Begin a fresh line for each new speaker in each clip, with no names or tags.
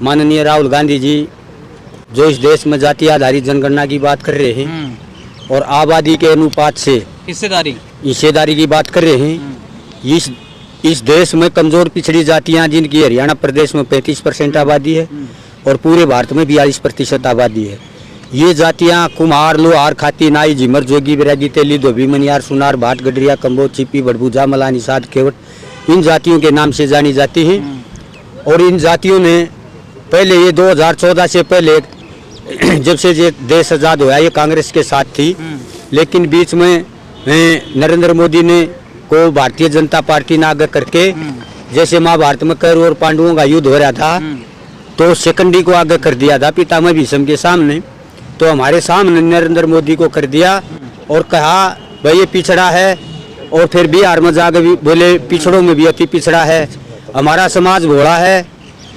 माननीय राहुल गांधी जी जो इस देश में जाति आधारित जनगणना की बात कर रहे हैं और आबादी के अनुपात से हिस्सेदारी की बात कर रहे हैं। इस देश में कमजोर पिछड़ी जातियां जिनकी हरियाणा प्रदेश में 35% आबादी है और पूरे भारत में 42% आबादी है। ये जातियां कुम्हार, लोहार, खाती, नाई, झिमर, जोगी, बैरागी, तेली, धोबी, मनियार, सुनार, भाट, गडरिया, कम्बोज, चिपी, बड़बूजा, मला, निषाद, केवट इन जातियों के नाम से जानी जाती हैं। और इन जातियों ने पहले ये 2014 से पहले जब से ये देश आज़ाद हुआ ये कांग्रेस के साथ थी, लेकिन बीच में नरेंद्र मोदी ने को भारतीय जनता पार्टी ने आगे करके जैसे महाभारत में कौरव और पांडवों का युद्ध हो रहा था तो शिखंडी को आगे कर दिया था पितामह भीष्म के सामने, तो हमारे सामने नरेंद्र मोदी को कर दिया और कहा भाई ये पिछड़ा है। और फिर बिहार में जाकर भी बोले पिछड़ों में भी अति पिछड़ा है, हमारा समाज भोला है।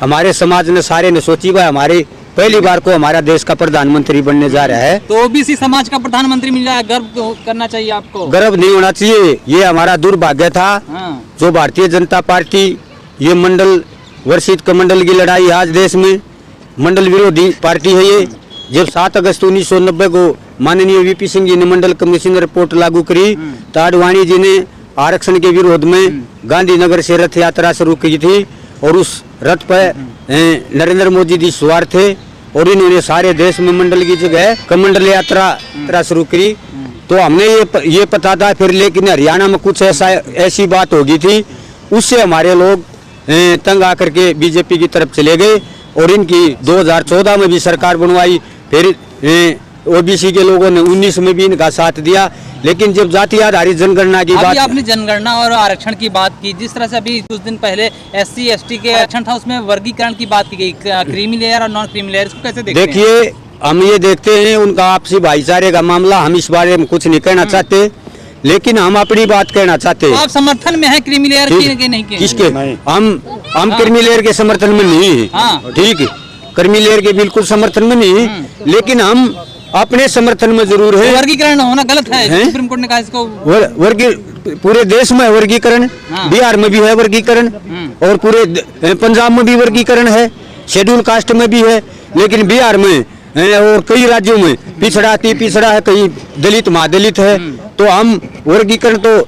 हमारे समाज ने सारे ने सोची भाई हमारे पहली बार को हमारा देश का प्रधानमंत्री बनने जा रहा है,
तो ओबीसी समाज का प्रधानमंत्री मिल रहा है, गर्व करना चाहिए आपको।
गर्व नहीं होना चाहिए, ये हमारा दुर्भाग्य था। जो भारतीय जनता पार्टी ये मंडल वर्षित कमंडल की लड़ाई आज देश में मंडल विरोधी पार्टी है। ये जब 7 अगस्त 1990 को माननीय वीपी सिंह जी ने मंडल कमीशन रिपोर्ट लागू करी तो आडवाणी जी ने आरक्षण के विरोध में गांधीनगर से रथ यात्रा शुरू की थी और उस रथ पर नरेंद्र मोदी जी सवार थे और इन्होंने सारे देश में मंडल की जगह कमंडल यात्रा शुरू करी। तो हमने ये पता था फिर, लेकिन हरियाणा में कुछ ऐसी बात हो गई थी, उससे हमारे लोग तंग आकर के बीजेपी की तरफ चले गए और इनकी 2014 में भी सरकार बनवाई। फिर ओबीसी के लोगों ने 19 में भी इनका साथ दिया। लेकिन जब जाति आधारित जनगणना की बात,
आपने जनगणना और आरक्षण की बात की, जिस तरह से अभी कुछ दिन पहले SC ST के आरक्षण था उसमें वर्गीकरण की बात की गई, क्रीमी लेयर और नॉन क्रीमी लेयर, इसको कैसे देखते हैं?
देखिए हम ये देखते हैं उनका आपसी भाईचारे का मामला, हम इस बारे में कुछ नहीं कहना चाहते, लेकिन हम अपनी बात कहना चाहते हैं।
आप समर्थन में है क्रीमी लेयर की नहीं की?
किसके? हम क्रीमी लेयर के समर्थन में नहीं है, ठीक है, क्रीमी लेयर के बिल्कुल समर्थन में नहीं है, लेकिन हम अपने समर्थन में जरूर है।
वर्गीकरण होना गलत है, सुप्रीम कोर्ट ने कहा इसको।
पूरे देश में वर्गीकरण, बिहार में भी है वर्गीकरण और पूरे पंजाब में भी वर्गीकरण है, शेड्यूल कास्ट में भी है, लेकिन बिहार में और कई राज्यों में पिछड़ा अति पिछड़ा है, कहीं दलित महादलित है। तो हम वर्गीकरण तो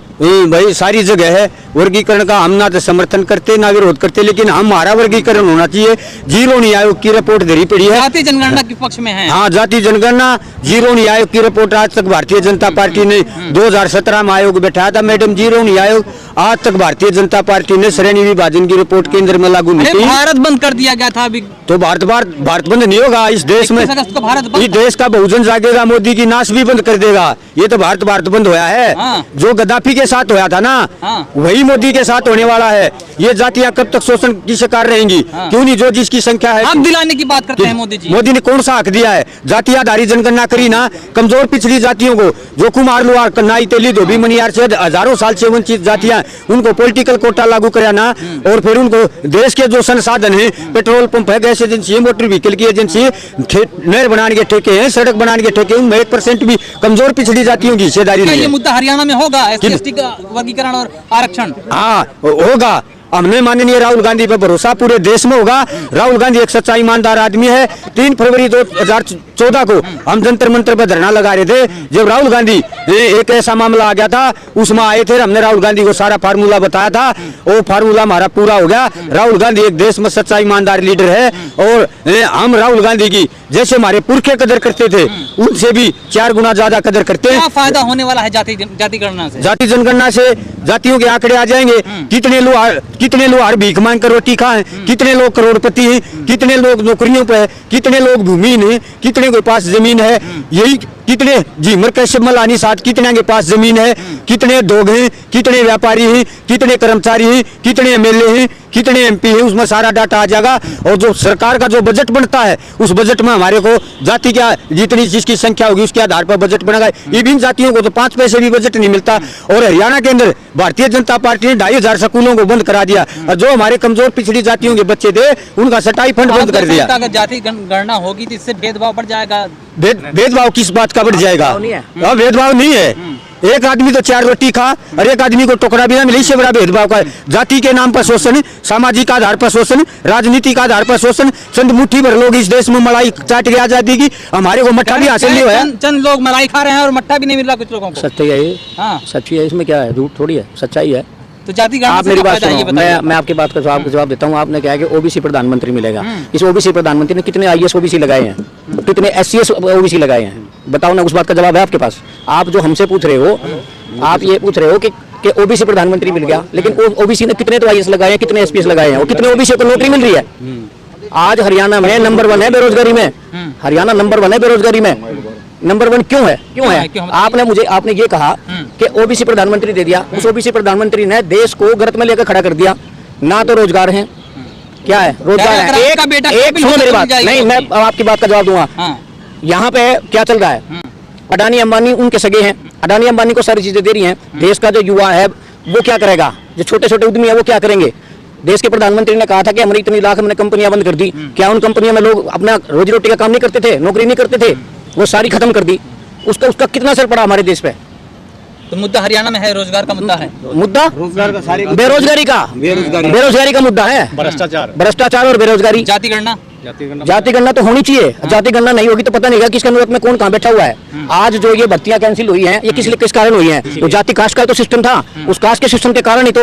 भाई सारी जगह है, वर्गीकरण का हम ना तो समर्थन करते ना विरोध करते, लेकिन हमारा वर्गीकरण होना चाहिए। जीरो न्याय आयोग की रिपोर्ट धरी पड़ी है,
जाति जनगणना के पक्ष में है।
हाँ, जाति जनगणना जीरो न्याय आयोग की रिपोर्ट आज तक भारतीय जनता पार्टी ने 2017 में आयोग बैठाया था मैडम, जीरो न्याय आयोग आज तक भारतीय जनता पार्टी ने श्रेणी विभाजन की रिपोर्ट केंद्र में लागू नहीं की।
भारत बंद कर दिया गया था अभी,
तो भारत बंद नहीं होगा इस देश में। इस देश का बहुजन जागेगा, मोदी की नाश भी बंद कर देगा। ये तो भारत बंद होया है, जो गद्दाफी के साथ होया था ना वही मोदी के साथ होने वाला है। ये जातियां कब तक शोषण की शिकार रहेंगी? क्यों नहीं? जो जिसकी संख्या है
हक दिलाने की बात करते हैं मोदी जी।
मोदी ने कौन सा हक दिया है? जाति आधारित जनगणना करी ना, कमजोर पिछड़ी जातियों को, जो कुम्हार, लोहार, नाई, तेली, धोबी, मनियार से हजारों साल से वंचित जातियां, उनको पॉलिटिकल कोटा लागू कराया ना, और फिर उनको देश के जो संसाधन है, पेट्रोल पंप है, गैस एजेंसी है, मोटर व्हीकल की एजेंसी है, नहर बनाने के ठेके हैं, सड़क बनाने के ठेके, उनमें 1% भी कमजोर पिछड़ी जातियों की हिस्सेदारी नहीं है।
ये मुद्दा हरियाणा में होगा, SC ST का वर्गीकरण और आरक्षण?
हाँ होगा, हमने माननीय राहुल गांधी पर भरोसा, पूरे देश में होगा। राहुल गांधी एक सच्चा ईमानदार आदमी है। 3 फरवरी 2014 को हम जंतर मंतर पर धरना लगा रहे थे, जब राहुल गांधी एक ऐसा मामला आ गया था, उसमें आए थे, हमने राहुल गांधी को सारा फार्मूला बताया था, वो फार्मूला हमारा पूरा हो गया। राहुल गांधी एक देश में सच्चा ईमानदार लीडर है और हम राहुल गांधी की जैसे हमारे पुरखे कदर करते थे उनसे भी 4 गुना ज्यादा कदर करते हैं।
क्या फायदा होने वाला है जाति गणना से?
जाति जनगणना से जातियों के आंकड़े आ जाएंगे, कितने लोग भीख मांग कर रोटी खाएं, कितने लोग करोड़पति हैं, कितने लोग नौकरियों पे, कितने लोग भूमिहीन हैं, कितने के पास जमीन है, यही कितने झीमर कैसे मलानी साथ कितने के पास जमीन है, कितने दोग हैं, कितने व्यापारी हैं, कितने कर्मचारी हैं, कितने MLA हैं, कितने MP हैं, उसमें सारा डाटा आ जाएगा। और जो सरकार का जो बजट बनता है उस बजट में हमारे को जाति क्या जितनी जिसकी संख्या होगी उसके आधार पर बजट बनेगा। विभिन्न जातियों को तो 5 पैसे भी बजट नहीं मिलता। और हरियाणा के अंदर भारतीय जनता पार्टी ने 2500 स्कूलों को बंद करा दिया और जो हमारे कमजोर पिछड़ी जातियों के बच्चे थे उनका सटाई फंड बंद कर दिया।
अगर जाति गणना होगी तो इससे भेदभाव बढ़ जाएगा।
भेदभाव किस बात का बढ़ जाएगा? भेदभाव नहीं है। एक आदमी तो 4 रोटी खा और एक आदमी को टुकड़ा भी ना मिले, इससे बड़ा भेदभाव का है। जाति के नाम पर शोषण, सामाजिक आधार पर शोषण, राजनीतिक आधार पर शोषण। चंद मुट्ठी भर लोग इस देश में मलाई चाट के आजादी की, हमारे को मट्ठा भी हासिल नहीं हुआ है।
चंद लोग मलाई खा रहे हैं और मट्ठा भी नहीं मिल रहा कुछ लोगों को।
सत्य है ये,
हाँ,
सच्ची है, इसमें क्या है, झूठ थोड़ी है, सच्चाई है।
तो जाति गणना
आप
से
मेरी
क्या
बात
फायदा है, ये
सुनो,
बताइए।
मैं आपकी बात का जवाब देता हूँ। आपने कहा कि ओबीसी प्रधानमंत्री मिलेगा। इस ओबीसी प्रधानमंत्री ने कितने आईएएस ओबीसी लगाए हैं, कितने एससीएस ओबीसी लगाए हैं, बताओ ना। उस बात का जवाब है आपके पास? आप जो हमसे पूछ रहे हो, आप ये पूछ रहे हो कि ओबीसी प्रधानमंत्री मिल गया, लेकिन ओबीसी ने कितने तो आईएएस लगाए हैं, कितने एसपीएस लगाए हैं, और कितने ओबीसी को नौकरी मिल रही है? आज हरियाणा में नंबर 1 है बेरोजगारी में। हरियाणा नंबर 1 है बेरोजगारी में। नंबर 1 क्यों है? क्यों है? आपने ये कहा कि ओबीसी प्रधानमंत्री दे दिया। उस ओबीसी प्रधानमंत्री ने देश को गर्त में लेकर खड़ा कर दिया। ना तो रोजगार है, क्या है? रोजगार है। एक सुनो मेरी बात, नहीं मैं आपकी बात का जवाब दूंगा। यहाँ पे क्या चल रहा है? अडानी अंबानी उनके सगे हैं, अडानी अंबानी को सारी चीजें दे रही हैं। देश का जो युवा है वो क्या करेगा? जो छोटे छोटे उद्यमी है वो क्या करेंगे? देश के प्रधानमंत्री ने कहा था कि हमने इतनी लाख हमने कंपनियां बंद कर दी। क्या उन कंपनियों में लोग अपना रोजी रोटी का काम नहीं करते थे, नौकरी नहीं करते थे? वो सारी खत्म कर दी। उसका कितना असर पड़ा हमारे देश पे?
तो मुद्दा हरियाणा में है, रोजगार का मुद्दा है।
मुद्दा रोजगार का, सारी बेरोजगारी का मुद्दा है। भ्रष्टाचार और बेरोजगारी।
जाति गणना
तो होनी चाहिए। जाति गणना नहीं होगी तो पता नहीं किसके अनुरोध में कौन कहाँ बैठा हुआ है। आज जो ये भर्तियां कैंसिल हुई हैं, ये किस कारण हुई हैं? तो जाति कास्ट का तो सिस्टम था, उस कास्ट के सिस्टम के कारण ही तो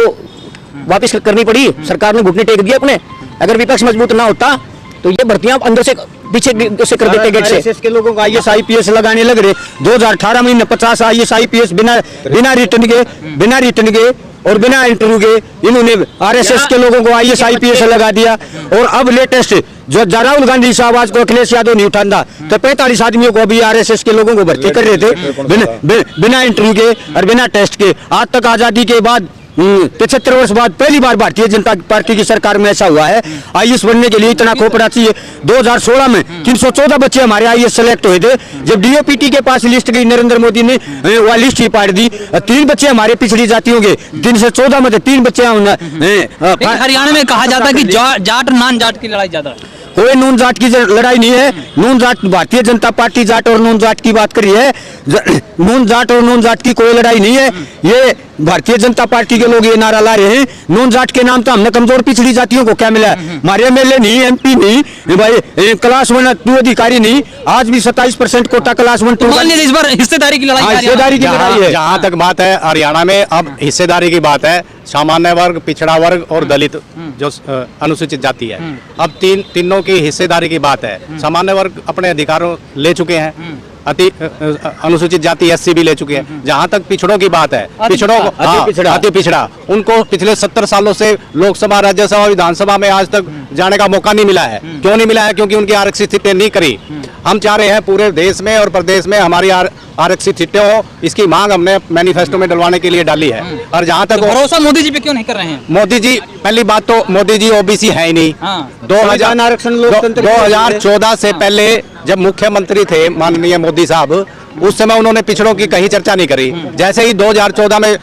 वापस करनी पड़ी। सरकार ने घुटने टेक दिए अपने। अगर विपक्ष मजबूत ना होता तो ये भर्तियां अंदर से पीछे से कर देते गेट से। के लोगों को आईएएस आईपीएस लगाने लग रहे। 2018 में 50 आईएएस आईपीएस बिना रिटर्न के और बिना इंटरव्यू के इन्होंने आरएसएस के लोगों को आईएएस आईपीएस लगा दिया। और अब लेटेस्ट जो राहुल गांधी से आवाज को अखिलेश यादव नहीं उठाता, तो 45 आदमियों को अभी आरएसएस के लोगों को भर्ती कर रहे थे बिना इंटरव्यू के और बिना टेस्ट के। आज तक आजादी के बाद 75 वर्ष बाद पहली बार भारतीय जनता पार्टी की सरकार में ऐसा हुआ है। आईएएस बनने के लिए इतना खोपड़ा चाहिए। 2016 में 314 बच्चे हमारे आईएएस सेलेक्ट हुए थे। जब डीओपीटी के पास लिस्ट गई, नरेंद्र मोदी ने वह लिस्ट ही पाड़ दी। 3 बच्चे हमारे पिछड़ी जातियों के 314 में 3 बच्चे।
हरियाणा में कहा जाता है कि जाट नॉन जाट की लड़ाई ज्यादा है।
कोई नून जाट की लड़ाई नहीं है। नून जाट, भारतीय जनता पार्टी जाट और नून जाट की बात करी है। नून जाट और नून जाट की कोई लड़ाई नहीं है। ये भारतीय जनता पार्टी के लोग ये नारा ला रहे हैं नून जाट के नाम तो हमने कमजोर पिछड़ी जातियों को क्या मिला है? हमारे एमएलए नहीं, एमपी नहीं भाई, क्लास 1 2 अधिकारी नहीं। आज भी 27% कोटा क्लास 1 2।
इस बार हिस्सेदारी की लड़ाई
है। जहाँ तक बात है हरियाणा में अब हिस्सेदारी की बात है, सामान्य वर्ग, पिछड़ा वर्ग और दलित जो अनुसूचित जाति है, अब तीनों की हिस्सेदारी की बात है। सामान्य वर्ग अपने अधिकारों ले चुके हैं, अनुसूचित जाति एससी भी ले चुके हैं। जहाँ तक पिछड़ों की बात है, पिछड़ों को अति पिछड़ा उनको पिछले 70 सालों से लोकसभा, राज्यसभा, विधानसभा में आज तक जाने का मौका नहीं मिला है। क्यों नहीं मिला है? क्योंकि उनकी आरक्षित सीटें नहीं करी। हम चाह रहे हैं पूरे देश में और प्रदेश में हमारी आरक्षित सीटें हो। इसकी मांग हमने मैनिफेस्टो में डलवाने के लिए डाली है। और जहाँ तक
भरोसा मोदी जी पे क्यों नहीं कर रहे हैं?
मोदी जी, पहली बात तो मोदी जी ओबीसी है ही नहीं। 2014 से पहले जब मुख्यमंत्री थे माननीय मोदी साहब, उस समय उन्होंने पिछड़ों की कहीं चर्चा नहीं करी। जैसे ही 2014 में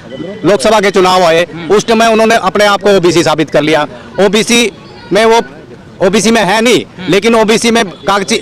लोकसभा के चुनाव आए, उस समय उन्होंने अपने आप को ओबीसी साबित कर लिया। ओबीसी में वो ओबीसी में है नहीं, लेकिन ओबीसी में
कागजी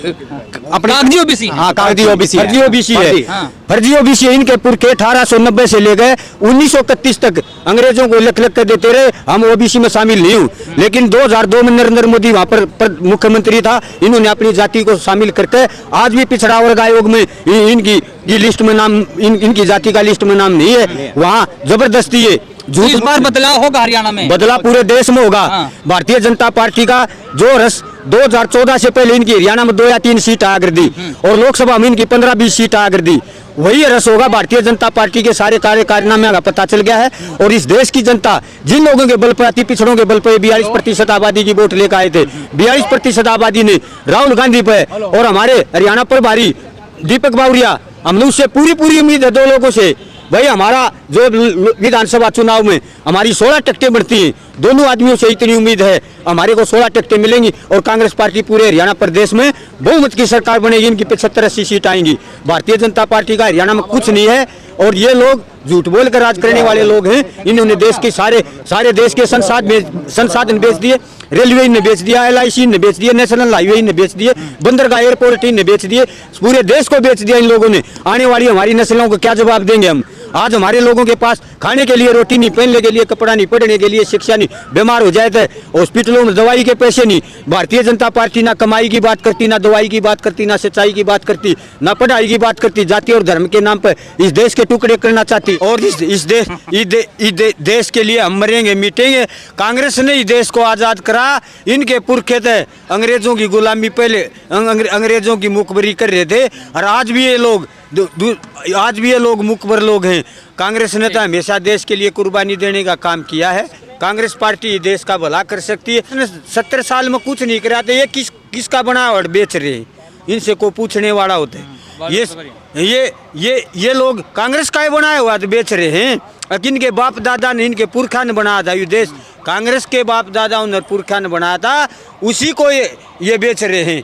ओबीसी,
हाँ कागजी ओबीसी,
फर्जी ओबीसी है। फर्जी ओबीसी इनके पुरखे 1890 से लेकर 1931 तक अंग्रेजों को लख कर देते रहे हम ओबीसी में शामिल नहीं हूँ। लेकिन 2002 में नरेंद्र मोदी वहाँ पर मुख्यमंत्री था, इन्होंने अपनी जाति को शामिल करके आज भी पिछड़ा वर्ग आयोग में इनकी लिस्ट में नाम, इनकी जाति का लिस्ट में नाम नहीं है। वहाँ जबरदस्ती है।
इस बार बदलाव होगा हरियाणा में,
बदलाव पूरे देश में होगा। भारतीय जनता पार्टी का जो रस 2014 से पहले इनकी हरियाणा में 2 या 3 सीट आ कर दी और लोकसभा में इनकी 15-20 सीट आ कर दी, वही रस होगा। भारतीय जनता पार्टी के सारे कारनामे का पता चल गया है। और इस देश की जनता जिन लोगों के बल पर, अति पिछड़ों के बल पर 42% आबादी की वोट लेकर आए थे, 42% आबादी ने राहुल गांधी पे और हमारे हरियाणा प्रभारी दीपक बावरिया, हमने उससे पूरी उम्मीद है 2 लोगों से भाई। हमारा जो विधानसभा चुनाव में हमारी 16 टिकटें बढ़ती हैं, दोनों आदमियों से इतनी उम्मीद है हमारे को 16 टिकटें मिलेंगी और कांग्रेस पार्टी पूरे हरियाणा प्रदेश में बहुमत की सरकार बनेगी। इनकी 75-80 सीट आएंगी। भारतीय जनता पार्टी का हरियाणा में कुछ नहीं है। और ये लोग झूठ बोल कर राज करने वाले लोग हैं। इन्होंने देश के सारे देश के संसाधन बेच दिए। रेलवे ने बेच दिया, LIC ने बेच दिया, नेशनल हाईवे ने बेच दिए, बंदरगाह एयरपोर्ट ने बेच दिए, पूरे देश को बेच दिया इन लोगों ने। आने वाली हमारी नस्लों को क्या जवाब देंगे हम? आज हमारे लोगों के पास खाने के लिए रोटी नहीं, पहनने के लिए कपड़ा नहीं, पढ़ने के लिए शिक्षा नहीं, बीमार हो जाए तो हॉस्पिटलों में दवाई के पैसे नहीं। भारतीय जनता पार्टी ना कमाई की बात करती, ना दवाई की बात करती, ना सिंचाई की बात करती, ना पढ़ाई की बात करती। जाति और धर्म के नाम पर इस देश के टुकड़े करना चाहती और इस देश के लिए हम मरेंगे मिटेंगे। कांग्रेस ने इस देश को आज़ाद करा, इनके पुरखे थे अंग्रेजों की गुलामी, पहले अंग्रेजों की मुखबरी कर रहे थे और आज भी ये लोग मुखबर लोग हैं। कांग्रेस ने तो हमेशा देश के लिए कुर्बानी देने का काम किया है। कांग्रेस पार्टी देश का भला कर सकती है। 70 साल में कुछ नहीं करा, तो ये किसका बनावट बेच रहे हैं, इनसे को पूछने वाला होता है। ये लोग कांग्रेस का ही बनाया हुआ तो बेच रहे हैं। इनके बाप दादा ने, इनके पुरखा ने बनाया था ये देश, कांग्रेस के बाप दादा और पुरखा ने बनाया था, उसी को ये बेच रहे हैं।